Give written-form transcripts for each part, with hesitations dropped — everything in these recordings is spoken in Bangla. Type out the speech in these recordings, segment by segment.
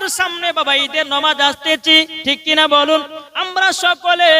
আমাদের সামনে বাবা ঈদের নামাজ আসতেছি, ঠিক কিনা বলুন? আমরা সকলে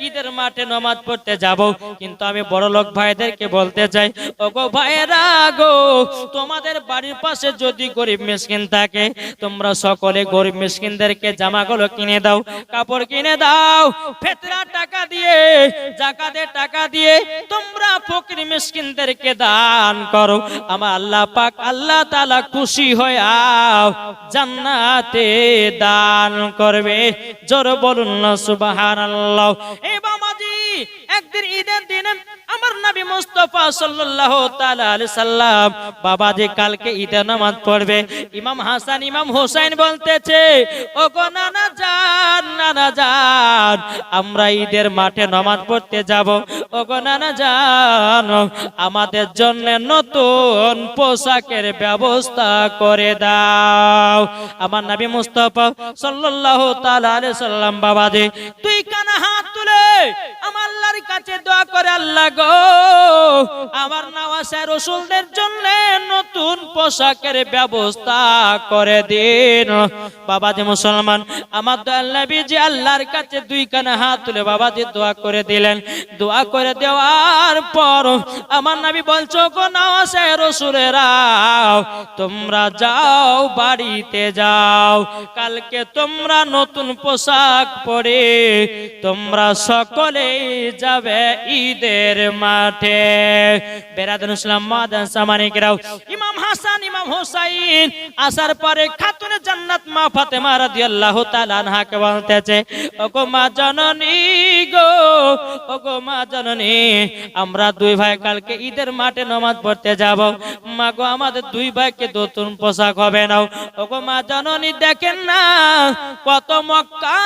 ঈদের মাঠে নামাজ পড়তে যাব, কিন্তু আমি বড় লোক ভাইদেরকে বলতে চাই, ওগো ভাইয়েরা গো, তোমাদের বাড়ির পাশে যদি গরিব মিসকিন থাকে, তোমরা সকলে গরিব মিসকিনদেরকে জামাগুলো কিনে দাও, কাপড় কিনে দাও, ফিতরা টাকা দিয়ে, যাকাতের টাকা দিয়ে তোমরা ফকির মিসকিনদেরকে দান করো। আমার আল্লাহ পাক আল্লাহ তাআলা খুশি হয়ে জান্নাতে দান করবে। জোরে বলুন না সুবহানাল্লাহ। এই বাবাজি, একদিন ঈদের দিনে আমার নবী মুস্তাফা সাল্লাল্লাহু তাআলা আলাইহি সাল্লাম বাবাজি কালকে ঈদের নামাজ পড়বে। ইমাম হাসান ইমাম হোসেন বলতেছে, ওগো নানা জান, নানা জান, আমরা ঈদের মাঠে নামাজ পড়তে যাব, ওগো নানা জান, আমাদের জন্য নতুন পোশাকের ব্যবস্থা করে দাও। আমার নবী মুস্তাফা সাল্লাল্লাহু তাআলা আলাইহি সাল্লাম বাবাজি দুই কানা হাত তুলে আমার আল্লাহর কাছে দোয়া করে, আল্লাহ গো, আমার নওয়াসে রাসূলদের জন্য নতুন পোশাকের ব্যবস্থা করে দিন। বাবাজি মুসলমান, আমার দয়াল নবীজি আল্লাহর কাছে দুই কানা হাত তুলে বাবাজি দোয়া করে দিলেন। দোয়া করে দেওয়ার পর আমার নবী বলছো, গো নওয়াসে রাসূলেরা, তোমরা যাও, বাড়িতে যাও, কালকে তোমরা নতুন পোশাক পরে তোমরা সকলে যাবে ঈদের মাঠে। বেরাদান ইসলাম মাদান সামানিকরাও, ইমাম হাসান ইমাম হোসেন আসার পরে খাতুনে জান্নাত মা ফাতেমা রাদিয়াল্লাহু তাআলা আনহাকে বলতেছে, ওগো মা জননী গো, ওগো মা জননী, আমরা দুই ভাই কালকে ঈদের মাঠে নামাজ পড়তে যাব, মা গো, আমাদের দুই ভাইকে নতুন পোশাক হবে না। ওগো মা জননী, দেখেন না কত মক্কা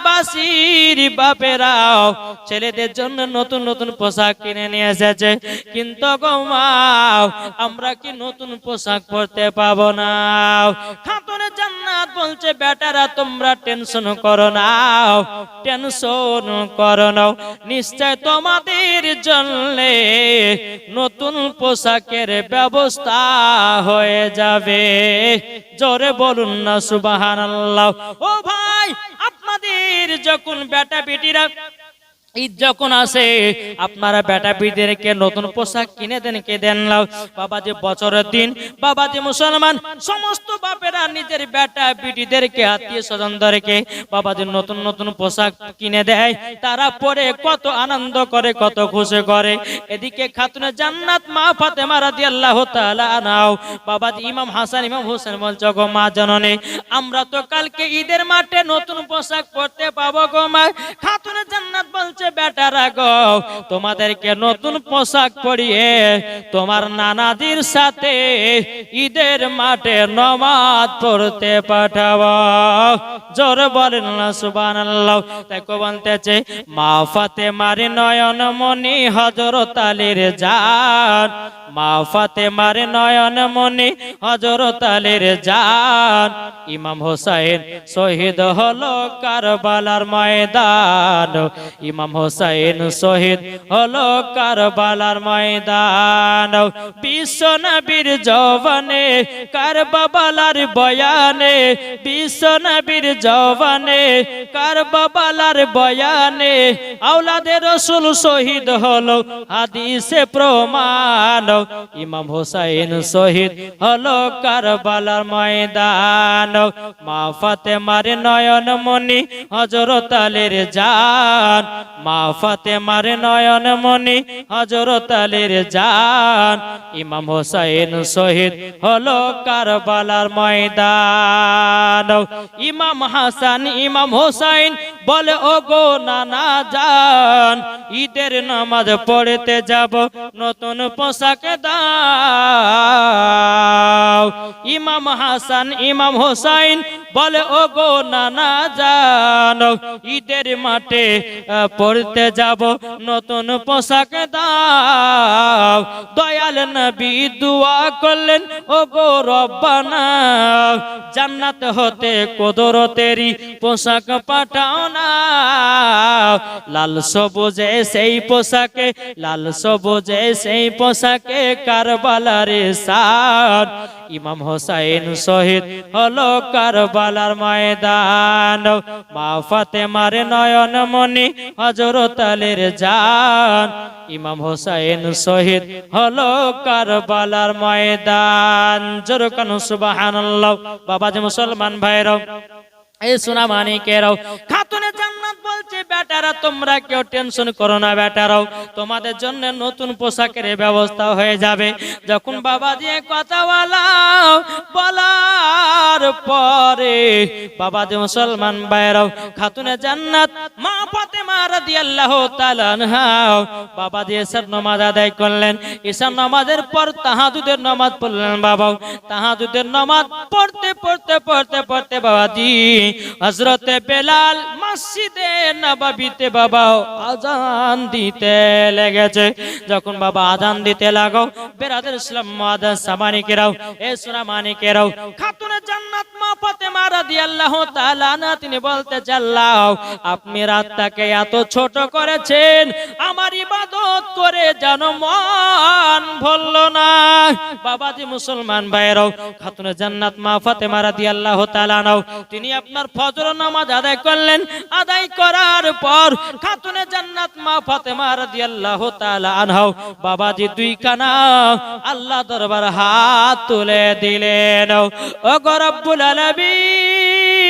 বাসির বাপেরাও ছেলেদের জন্য নতুন নতুন পোশাক কিনে নিয়ে এসেছে, কিন্তু গো মা, আমরা কি নতুন পোশাক পরতে পাবো না? খাতুনে জান্নাত বলছে, বেটারা তোমরা টেনশন করো না, টেনশন করো না, নিশ্চয় তোমাদের জন্য নতুন পোশাকের ব্যবস্থা হয়ে যাবে। জোরে বলুন না সুবহানাল্লাহ। ও ভাই, আপনাদের যখন বেটা বেটিরা ঈদ যখন আসে, আপনারা বেটা বেটিদেরকে নতুন পোশাক কিনে দেন, কে দেন না? বাবাজি বছরের দিন বাবাজি মুসলমান সমস্ত বাপেরা নিজের বেটা বেটিদেরকে, আত্মীয় স্বজনদেরকে বাবাজি নতুন নতুন পোশাক কিনে দেয়, তারা পরে কত আনন্দ করে, কত খুশি করে। এদিকে খাতুনে জান্নাত মা ফাতেমা রাদিয়াল্লাহু তাআলা আনহা বাবাজি ইমাম হাসান ইমাম হোসেন বলছে, গো মা জননী, আমরা তো কালকে ঈদের মাঠে নতুন পোশাক পরতে পাবো গো মা। খাতুনে জান্নাত বলছে, বেটারা গো, তোমাদেরকে নতুন পোশাক পরিয়ে তোমার নানাজির সাথে ঈদের মাঠে নামাজ পড়তে পাঠাবো। জোরে বলেন না সুবহানাল্লাহ। তাই কো বলতেছে, মা ফাতেমার নয়ন মনি হযরত আলীর জান, মা ফাতেমার নয়ন মনি হযরত আলীর জান, ইমাম হোসেন শহীদ হলো কারবালার ময়দান, ইমাম হোসেন শহীদ হলো কারবালার ময়দান। বিশ্ব নবীর জওয়ানে কারবালার বয়ানে, বিশ্ব নবীর জওয়ানে কারবালার বয়ানে, আওলাদে রাসূল শহীদ হলো হাদিসে প্রমাণ, ইমাম হোসেন শহীদ হলো কারবালার ময়দান। মা ফাতেমার নয়ন মনি হযরত আলীর জান, মা ফাতেমার নয়ন মনি হযরত আলীর জান, ইমাম হোসেন শহীদ হলো কারবালার ময়দান। ইমাম হাসান ইমাম হোসেন বলে, ওগো নানা জান, ঈদের নামাজ পড়তে যাব, নতুন পোশাক দাও। ইমাম হাসান ইমাম হোসেন বলে, ওগো নানা জান, ঈদের মাঠে পড়তে যাব, নতুন পোশাক দাও। দয়াল নবী দোয়া করলেন, ওগো রব্বানা, জান্নাত হতে কুদরতেরই পোশাক পাঠাও না। লাল সবুজে সেই পোশাকে, লাল সবুজে সেই পোশাকে কারবালার শান, ইমাম হোসাইন শহীদ হলো কারবালার ময়দান। মা ফাতেমার নয়ন মনি হযরত আলীর জান, ইমাম হোসাইন শহীদ হলো কারবালার ময়দান। জোরে কানো সুবহানাল্লাহ। বাবাজি মুসলমান ভাইরা, এই সোনা মানিকেরাও, খাতুনে জান্নাত বলছে বেটারা তোমরা কেউ টেনশন করো না বেটারাও, তোমাদের জন্য নতুন পোশাকের ব্যবস্থা হয়ে যাবে। যখন বাবাজি কথা বলার পরে বাবাজি মুসলমান ভাইরাও, খাতুনে জান্নাত মা ফাতেমা রাদিয়াল্লাহু তাআলা আনহা বাবাজি এশার নামাজ আদায় করলেন। এশার নামাজের পর তাহাজ্জুদের নামাজ পড়লেন। বাবা তাহাজ্জুদের নামাজ পড়তে পড়তে পড়তে পড়তে বাবাজি হযরতে বেলাল মসজিদে নববীতে বাবা আযান দিতে লেগেছে। যখন বাবা আযান দিতে লাগো, বেরাদের ইসলাম মুআদ্দাস সামানিকেরাও, এ সোনা মানিকেরাও, খাতুনে জান্নাত মা ফাতেমা রাদিয়াল্লাহু তাআলা আনহা তিনি বলতে চাল্লাও, আপনি রাতটাকে এত ছোট করেছেন, আমার ইবাদত করে যেন মন ভরল না। বাবাজি মুসলমান ভাইরাও, খাতুনে জান্নাত মা ফাতেমা রাদিয়াল্লাহু তাআলা আনহা তিনি আপনার ফজর নামাজ আদায় করলেন। আদায় করার পর খাতুনে জান্নাত মা ফাতেমা রাদিয়াল্লাহু তাআলা আনহা বাবাজি দুই কানা আল্লাহ দরবার হাত তুলে দিলেন। ও গো রব্বুল আলামিন,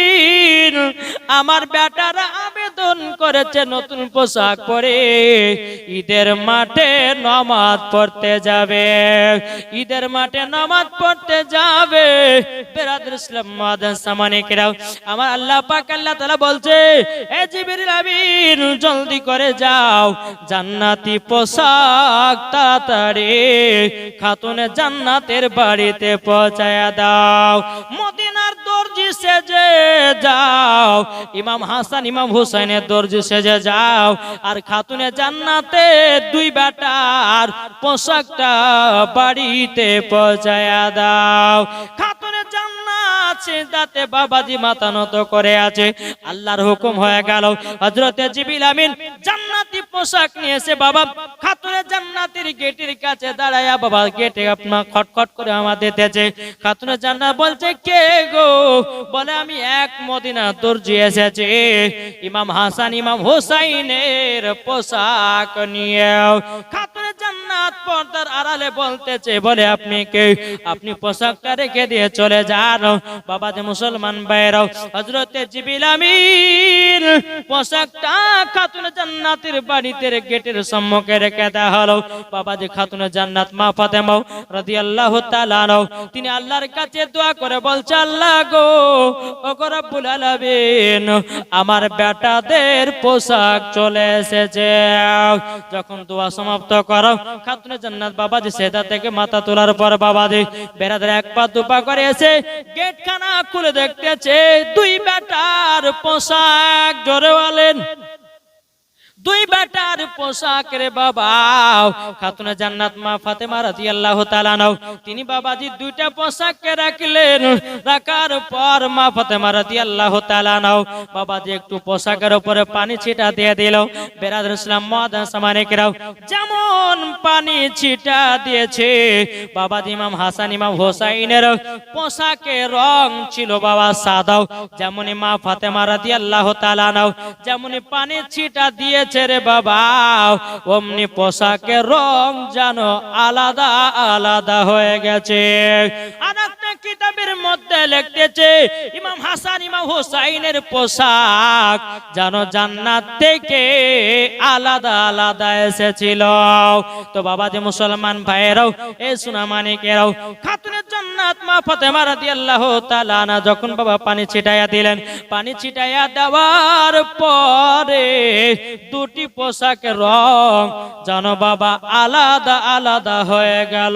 আমার বেটারা আবেদন করেছে নতুন পোশাক পরে ঈদের মাঠে নামাজ পড়তে যাবে, ঈদের মাঠে নামাজ পড়তে যাবে। বেরাদর ইসলাম মুআদ্দাস সামানিকেরাও, আমার আল্লাহ পাক আল্লাহ তাআলা বলছে, এ জিবরিল আমিন জলদি করে যাও, জান্নাতি পোশাক তাড়াতাড়ি খাতুনে জান্নাতের বাড়িতে পৌঁছায়া দাও। মদিনার দর্জি সেজে যাও, ইমাম হাসান ইমাম হুসাইনের দর্জি সেজে যাও, আর খাতুনে জান্নাতে দুই বেটার পোশাকটা বাড়িতে পৌঁছায়া দাও। খাতুনে জান্নাত সিজদাতে বাবাজি মাথা নত করে আছে। আল্লাহর হুকুম হয়ে গেল, হযরতে জিবরিল আমিন জান্নাতি পোশাক নিয়েছে। বাবা খাতুনে জান্নাতের গেটের কাছে দাঁড়ায়া বাবা গেটে আপনার খটখট করে আমাদের দিতেছে। খাতুনে জান্নাত বলছে, কে গো? বলে, আমি এক মদিনা দর্জি এসেছি ইমাম হাসান ইমাম হুসাইনের পোশাক নিয়ে। খাতুনে জান্নাত পর্দার আড়ালে বলতেছে, বলে, আপনি কে? আপনি পোশাকটা রেখে দিয়ে চলে যান। বাবাজি মুসলমান ভাইরাও, হযরতে জিবরিল আমিন পোশাকটা খাতুনে জান্নাতের বাড়িতে গেটের সম্মুখে রেখে দেওয়া হলো। বাবাজি খাতুনে জান্নাত মা ফাতেমা রাদিয়াল্লাহু তাআলা আনহা তিনি আল্লাহর কাছে দোয়া করে বলছে, আল্লাহ গো, ও গো রব্বুল আলামিন, আমার বেটাদের পোশাক চলে এসেছে। যখন দোয়া সমাপ্ত করো, খাতুনে জান্নাত বাবাজি সেজদা থেকে মাথা তোলার পর বাবাজি বেরাদের এক পা দুপা করে এসে গেটখানা খুলে দেখতেছে দুই বেটার পোশাক। জোরে বলেন, দুই বেটার পোশাক রে বাবা। খাতুনে জান্নাত মা ফাতেমা রাদিয়াল্লাহু তাআলা আনহা তিনি বাবাজি দুইটা পোশাককে রাখলেন। রাখার পর মা ফাতেমা রাদিয়াল্লাহু তাআলা আনহা বাবাজি একটু পোশাকের উপরে পানি ছিটা দিয়ে দিল। বেরাদর ইসলাম মুআদ্দাস সামানিকেরাও, যেমন পানি ছিটা দিয়েছে বাবাজি ইমাম হাসান ইমাম হোসাইনের পোশাকের রং ছিল বাবা সাদা, যেমনই মা ফাতেমা রাদিয়াল্লাহু তাআলা আনহা যেমনই পানি ছিটা দিয়েছে রে বাবা, অমনি পোশাকের রং যেন আলাদা আলাদা হয়ে গেছে। আর একটা কিতাবের মধ্যে লিখতেছে ইমাম হাসান ইমাম হুসাইনের পোশাক যেন জান্নাত থেকে আলাদা আলাদা এসেছিল। তো বাবাজি মুসলমান ভাইয়েরাও, এই সোনা মানিকেরাও, খাতুনে জান্নাত মা ফাতেমা রাদিয়াল্লাহু তাআলা আনহা যখন বাবা পানি ছিটাইয়া দিলেন, পানি ছিটাইয়া দেওয়ার পরে দুটি পোশাকের রং যেন বাবা আলাদা আলাদা হয়ে গেল।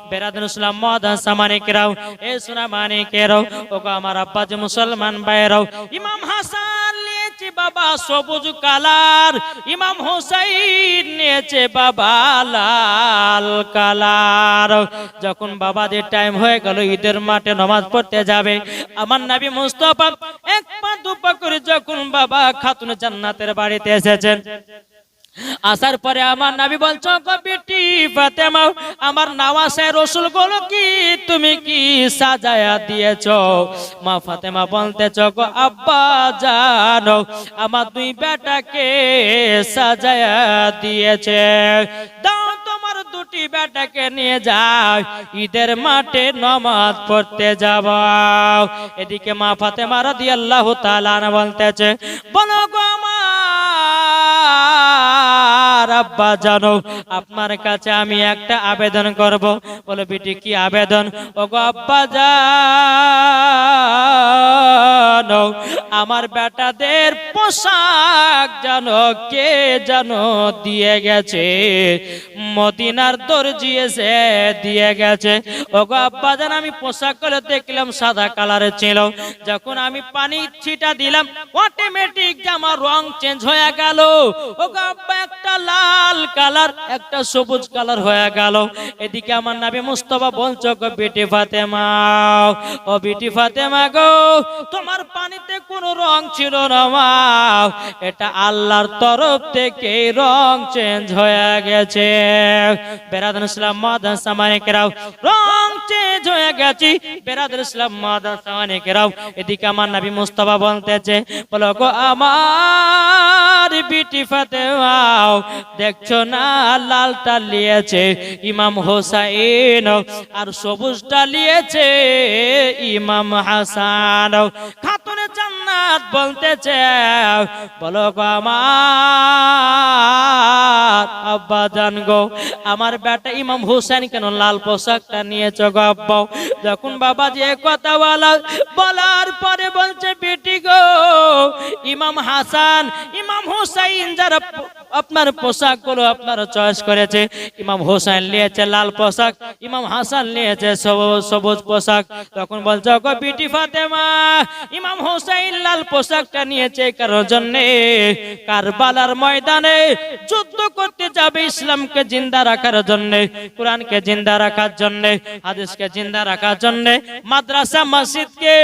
বেরাদর ইসলাম মুআদ্দাস সামানিকেরাও, এ সোনা মানিকেরাও, ওগো আমার আব্বাজি মুসলমান ভাইয়েরাও, ইমাম হাসান নিয়েছে বাবা সবুজ কালার, ইমাম হুসাইন নিয়েছে বাবা লাল কালার। যখন বাবাদের টাইম হয়ে গেল ঈদের মাঠে নামাজ পড়তে যাবে, আমার নবী মুস্তাফা এক পা দুপা করে যখন বাবা খাতুনে জান্নাতের বাড়িতে এসেছেন, আসার পরে আমার নবী বলছো গো বেটি ফাতেমা, আমার নওয়াসে রাসূল গুলো কি তুমি কি সাজায়া দিয়েছো? মা ফাতেমা বলতেছো গো আব্বা জানো, আমার দুই বেটাকে সাজায়া দিয়েছে। দাও তোমার দুটি বেটাকে নিয়ে যাও, ঈদের মাঠে নামাজ পড়তে যাব। এদিকে মা ফাতেমা রাদিয়াল্লাহু তাআলা আনহা বলতেছে, বলো গো আমার আব্বা জানো, আপনার কাছে আমি একটা আবেদন করব। বলো বেটি কি আবেদন? ওগো আব্বা জানো, আমার বেটাদের পোশাক জানো কে জানো দিয়ে গেছে, মদিনার দর্জি এসে দিয়ে গেছে। ওগো আব্বা জান, আমি পোশাক গুলো দেখলাম সাদা কালারের ছিল, যখন আমি পানি ছিটা দিলাম অটোমেটিক জামার রং চেঞ্জ হয়ে গেল। ওগো আব্বা, একটা লাল কালার একটা সবুজ কালার হয়ে গেল। এদিকে আমার নবী মুস্তাফা বলছো গো বেটি ফাতেমা, ও বেটি ফাতেমা গো, তোমার পানিতে কোনো রং ছিল না মা, এটা আল্লাহর তরফ থেকে রং চেঞ্জ হয়ে গেছে। বেরাদুল ইসলাম মাদান সামানে কেরাও, রং চেঞ্জ হয়ে গেছে। বেরাদুল ইসলাম মাদান সামানে কেরাও, এদিকে আমার নবী মুস্তাফা বলতেছে, বলো গো আমার বেটি ফাতেমা, দেখছো না লালটা নিয়েছে ইমাম হোসাইন, আর সবুজটা নিয়েছে ইমাম হাসান। খাতুনে জান্নাত বলতেছে, বলো গো আমার আব্বা জান গো, আমার বেটা ইমাম হোসেন কেন লাল পোশাকটা নিয়েছ গো আব্বা? যখন বাবাজি কথা বলার পরে বলছে, বেটি গো, ইমাম হাসান ইমাম হোসাইন যারা আপনার পোশাক গুলো আপনার চয়েস করেছে, ইমাম হোসেন নিয়েছে লাল পোশাক, ইমাম হাসান নিয়েছে সবুজ পোশাক। তখন বলছো গো বেটি ফাতেমা, ইমাম হোসেন লাল পোশাকটা নিয়েছে কারোর জন্য কারবালার ময়দানে যুদ্ধ করতে যাবে, ইসলামকে জিন্দা রাখার জন্য, কোরআনকে জিন্দা রাখার জন্য, হাদিসকে জিন্দা রাখার জন্য, মাদ্রাসা মসজিদকে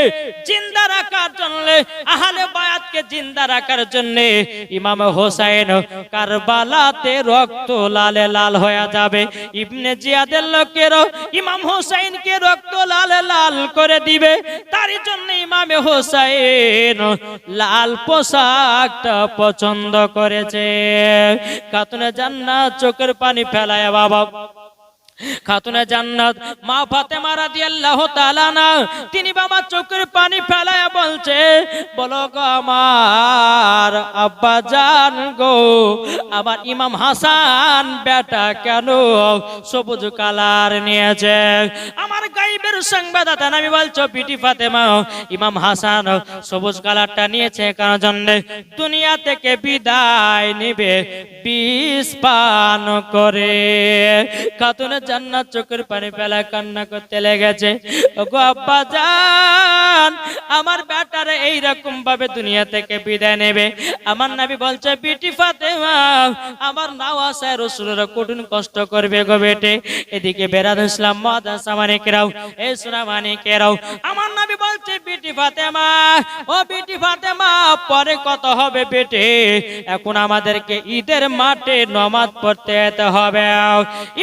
জিন্দা রাখার জন্য, আহলে বায়াতকে জিন্দা রাখার জন্য ইমাম হোসেন কারবালাতে রক্ত লালে লাল হয়ে যাবে। ইবনে জিয়াদের লোকেরও ইমাম হোসেনকে রক্ত লালে লাল করে দিবে, তারই জন্য ইমাম হোসেন লাল পোশাকটা পছন্দ করেছে। খাতুনে জান্নাত চোখের পানি ফেলায় বাবা, খাতুনে জান্নাত মা ফাতেমা রাদিয়াল্লাহু তাআলা না, তিনি বাবা চোখের পানি ফেলায় বলছে, বলো গো আমার আব্বা জান গো, আবার ইমাম হাসান বেটা কেন সবুজ কালার নিয়েছে? আমার গায়বের সংবাদদাতা নবী বলছো বিটি ফাতেমা, ইমাম হাসান সবুজ কালারটা নিয়েছে কারণ জন্য দুনিয়া থেকে বিদায় নেবে বিষ পান করে। খাতুনে জান্নাত চোখের পানি ফেলা কান্না করতে লেগেছে, ওগো আব্বা জান, আমার বেটারে এইরকম ভাবে দুনিয়া থেকে বিদায় নেবে। আমার নবী বলছে, বিটি ফাতেমা, আমার নওয়াসে রাসূলের কঠিন কষ্ট করবে গো বেটে। এদিকে বেরাদুল ইসলাম মাদ্রাসা মানিকেরাও, এই সোনা মানিকেরাও, আমার নবী বলছে, বিটি ফাতেমা, ও বিটি ফাতেমা, পরে কত হবে বেটে, এখন আমাদেরকে ঈদের মাঠে নামাজ পড়তে যেতে হবে।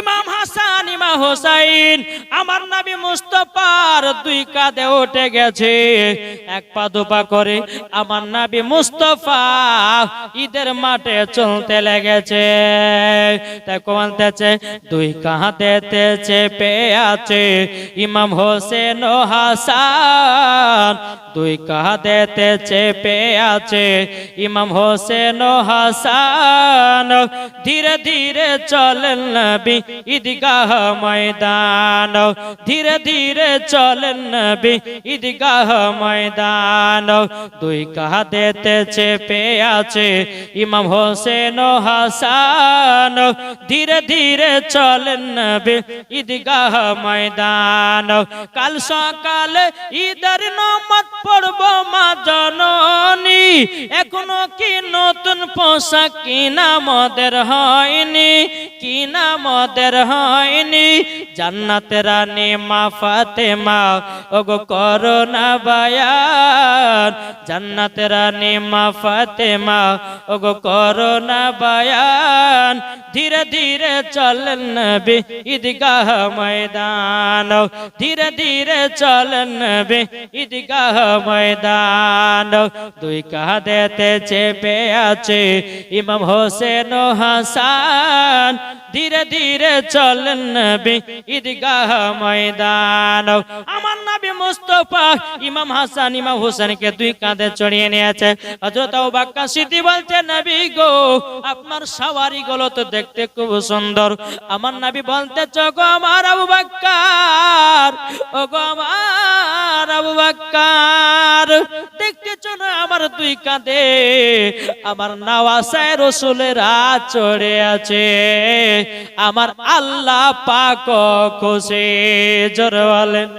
ইমাম হাসান ইমাম হোসেন আমার নবী মুস্তাফার দুই কাঁধে উঠে গেছে, এক পা দুপা করে আমার নবী মুস্তাফা ঈদের মাঠে চলতে লেগেছে। তাই বলতেছে, দুই কাঁধেতে চেপে আছে ইমাম হোসেন ও হাসান, দুই কাঁধেতে চেপে আছে ইমাম হোসেন ও হাসান, ধীরে ধীরে চলেন নবী ঈদগাহ ময়দান, ধীরে ধীরে চলেন নবী ঈদগাহ ময়দান, দুই কাঁধেতে চেপে আছে ইমাম হোসেন ও হাসান, ধীরে ধীরে চলেন নবী ঈদগাহ ময়দান। কাল সকালে ঈদের নামাজ পড়ব মা জননী, এখনো কি নতুন পোশাক কিনা আমাদের হয়নি, কি নাম ওদের হয়নি জান্নাতের রানী মা ফাতেমা ওগো করোনা বায়ান জান্নাতের রানী মা ফাতেমা ওগো করোনা বায়ান ধীরে ধীরে চলেন নবী ঈদগাহ ময়দান ধীরে ধীরে চলেন নবী ঈদগাহ ময়দান দুই কাঁধেতে চেপে আছে ইমাম হোসেন ও হাসান ধীরে ধীরে চলেন নবী ঈদগাহ ময়দান আমার নবী মুস্তাফা ইমাম হাসান ইমাম হোসেনকে দুই কাঁধে চড়িয়ে নিয়েছে হযরত আবু বকর সিদ্দিক বলতে নবী গো আপনার সওয়ারি গুলো তো দেখতে খুব সুন্দর আমার নবী বলতে গো আমার আবু বকর ও গো আমার আবু বকর দেখতেছো না আমার দুই কাঁধে আমার নওয়াসায় রাসূলের হাত চড়ে আছে আমার আল্লাহ পাক খুশি জোরে বলেন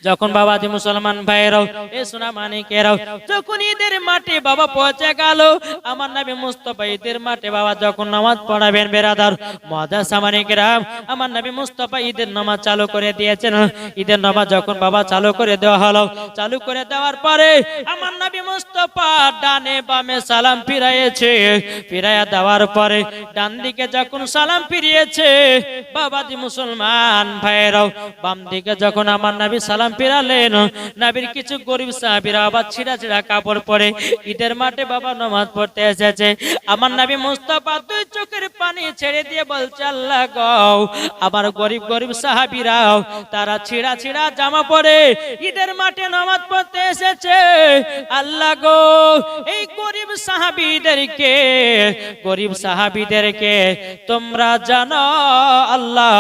যখন বাবাজি মুসলমান ভাইরাও এ সোনা মানিকেরাও যখন ঈদের মাঠে বাবা পৌঁছে গেল আমার নবী মুস্তাফা ঈদের মাঠে বাবা যখন নামাজ পড়াবেন বেরাদার মুআজ্জাজ মানিকেরাম আমার নবী মুস্তাফা ঈদের নামাজ চালু করে দিয়েছেন ঈদের নামাজ যখন বাবা চালু করে দেওয়া হলো চালু করে দেওয়ার পরে আমার নবী মুস্তাফা ডানে বামে সালাম ফিরাইয়েছে ফিরাইয়া দেওয়ার পরে ডান দিকে যখন সালাম ফিরিয়েছে বাবাজি মুসলমান ভাইরাও বাম দিকে যখন আমার নবী সালাম ফিরালেন নবীর কিছু গরিব সাহাবীরা আবার ছিঁড়া ছিঁড়া কাপড় পরে ঈদের মাঠে বাবা নামাজ পড়তে এসেছে আমার নবী মুস্তাফা দুই চোখের পানি ছেড়ে দিয়ে বলছে আল্লাহ গো আমার গরিব গরিব সাহাবীরা তারা ছিঁড়া ছিঁড়া জামা পরে ঈদের মাঠে নামাজ পড়তে এসেছে আল্লাহ গো এই গরিব সাহাবীদেরকে তোমরা জানো আল্লাহ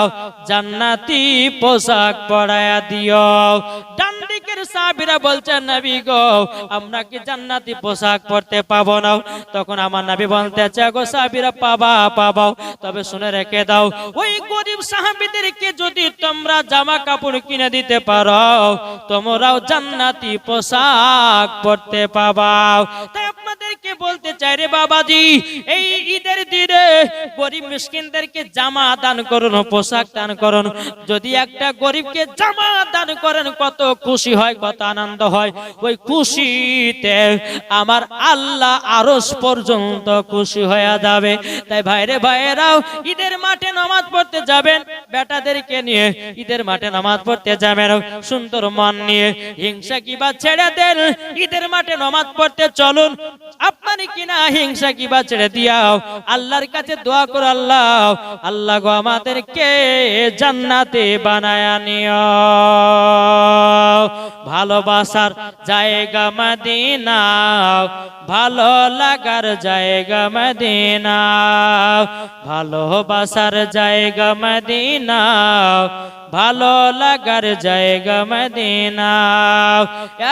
জান্নাতি পোশাক পরায়া দিও ডান দিকের সাহাবীরা বলছেন নবী গো আমরা কি জান্নাতি পোশাক পরতে পাবো না তখন আমার নবী বলতেছে গো সাহাবীরা পাবা তবে শুনে রেখে দাও ওই গরিব সাহাবীদেরকে যদি তোমরা জামা কাপড় কিনে দিতে পারো তোমরাও জান্নাতি পোশাক পরতে পাবা তাই আপনাদেরকে বলতে চাই রে বাবাজি এই ঈদের দিনে গরিব মিসকিনদেরকে জামা দান করুন পোশাক দান করুন যদি একটা গরিবকে জামা দান করেন কত খুশি হয় কত আনন্দ হয় ওই খুশিতে আমার আল্লাহ আরশ পর্যন্ত খুশি হয়ে যাবে তাই ভাইরে ভাইয়েরাও ঈদের মাঠে নামাজ পড়তে যাবেন বেটাদেরকে নিয়ে ঈদের মাঠে নামাজ পড়তে যাবেন সুন্দর মন নিয়ে হিংসা কিবা ছেড়ে দেন ঈদের মাঠে নামাজ পড়তে চলুন আপনারা কিনা হিংসা কিবা ছেড়ে দিয়াও আল্লাহর কাছে দোয়া করো আল্লাহ গো আমাদেরকে জান্নাতে বানায়া নিও ভালোবাসার জায়গা মদিনা ভালো লাগার জায়গা মদিনা ভালোবাসার জায়গা মদিনা ভালো লাগার জায়গা মদিনা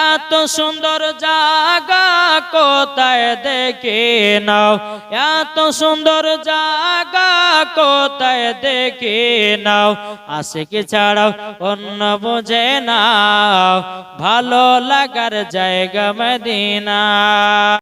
এত সুন্দর জায়গা কোথায় দেখে নাও এত সুন্দর জায়গা কোথায় দেখে নাও আশিক ছাড়াও অন্য বুঝে নাও ভালো লাগার জায়গা মদিনা।